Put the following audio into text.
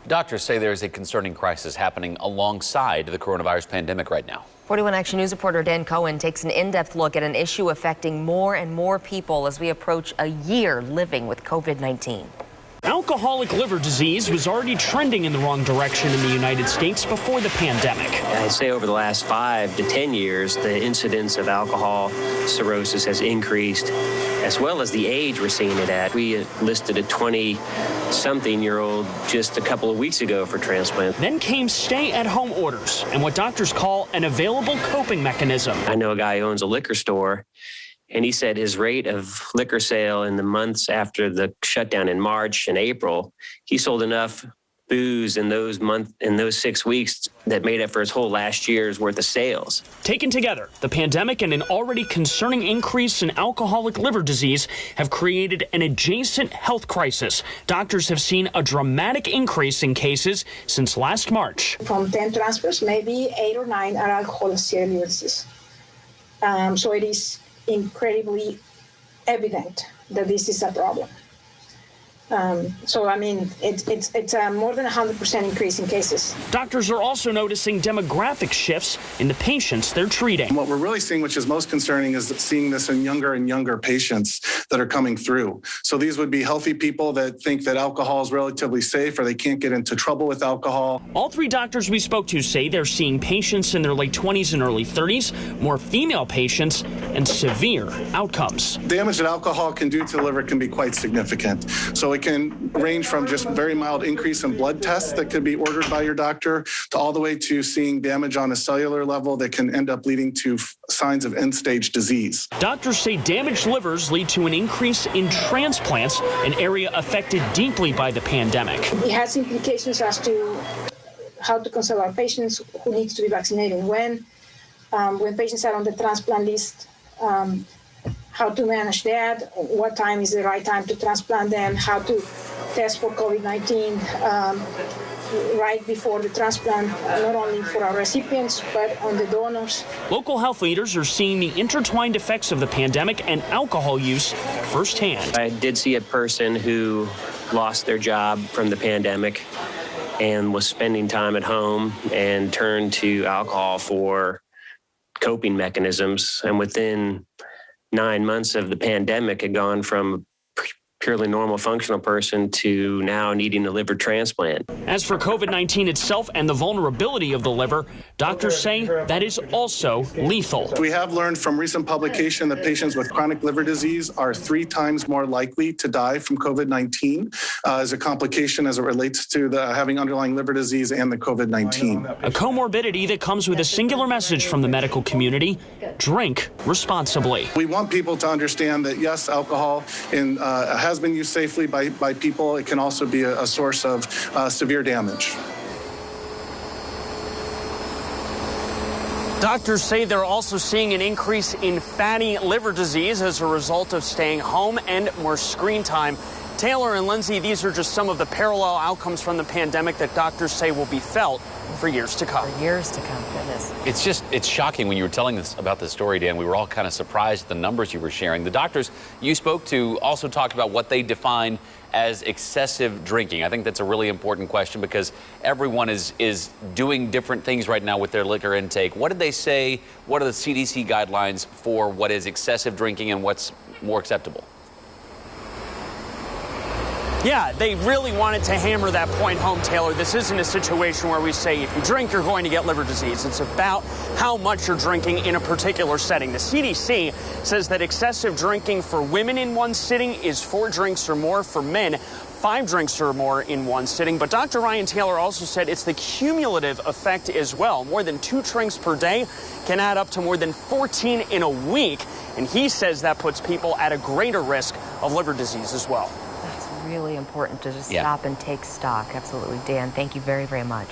Doctors say there is a concerning crisis happening alongside the coronavirus pandemic right now. 41 Action News reporter Dan Cohen takes an in-depth look at an issue affecting more and more people as we approach a year living with COVID-19. Alcoholic liver disease was already trending in the wrong direction in the United States before the pandemic. I'd say over the last 5 to 10 years, the incidence of alcohol cirrhosis has increased, as well as the age we're seeing it at. We listed a 20-something-year-old just a couple of weeks ago for transplant. Then came stay-at-home orders and what doctors call an available coping mechanism. I know a guy who owns a liquor store, and he said his rate of liquor sale in the months after the shutdown in March and April, he sold enough booze in those 6 weeks that made up for his whole last year's worth of sales. Taken together, the pandemic and an already concerning increase in alcoholic liver disease have created an adjacent health crisis. Doctors have seen a dramatic increase in cases since last March. From 10 transfers, maybe 8 or 9 are alcohol and severe liver disease. So it is incredibly evident that this is a problem. It's more than 100% increase in cases. Doctors are also noticing demographic shifts in the patients they're treating. What we're really seeing, which is most concerning, is seeing this in younger and younger patients that are coming through. So these would be healthy people that think that alcohol is relatively safe or they can't get into trouble with alcohol. All 3 doctors we spoke to say they're seeing patients in their late 20s and early 30s, more female patients, and severe outcomes. Damage that alcohol can do to the liver can be quite significant. So it can range from just very mild increase in blood tests that could be ordered by your doctor to all the way to seeing damage on a cellular level that can end up leading to signs of end-stage disease. Doctors say damaged livers lead to an increase in transplants, an area affected deeply by the pandemic. It has implications as to how to consult our patients, who needs to be vaccinated when patients are on the transplant list, how to manage that, what time is the right time to transplant them, how to test for COVID-19 right before the transplant, not only for our recipients, but on the donors. Local health leaders are seeing the intertwined effects of the pandemic and alcohol use firsthand. I did see a person who lost their job from the pandemic and was spending time at home and turned to alcohol for coping mechanisms, and within 9 months of the pandemic had gone from purely normal functional person to now needing a liver transplant. As for COVID-19 itself and the vulnerability of the liver, doctors say that is also lethal. We have learned from recent publication that patients with chronic liver disease are 3 times more likely to die from COVID-19 as a complication as it relates to having underlying liver disease and the COVID-19. A comorbidity that comes with a singular message from the medical community: drink responsibly. We want people to understand that, yes, alcohol has been used safely by people. It can also be a source of severe damage. Doctors say they're also seeing an increase in fatty liver disease as a result of staying home and more screen time. Taylor and Lindsay, these are just some of the parallel outcomes from the pandemic that doctors say will be felt for years to come. For years to come, goodness. It's shocking. When you were telling us about this story, Dan, we were all kind of surprised at the numbers you were sharing. The doctors you spoke to also talked about what they define as excessive drinking. I think that's a really important question because everyone is doing different things right now with their liquor intake. What did they say? What are the CDC guidelines for what is excessive drinking and what's more acceptable? Yeah, they really wanted to hammer that point home, Taylor. This isn't a situation where we say if you drink, you're going to get liver disease. It's about how much you're drinking in a particular setting. The CDC says that excessive drinking for women in one sitting is 4 drinks or more. For men, 5 drinks or more in one sitting. But Dr. Ryan Taylor also said it's the cumulative effect as well. More than 2 drinks per day can add up to more than 14 in a week. And he says that puts people at a greater risk of liver disease as well. That's really important to just stop and take stock. Absolutely. Dan, thank you very, very much.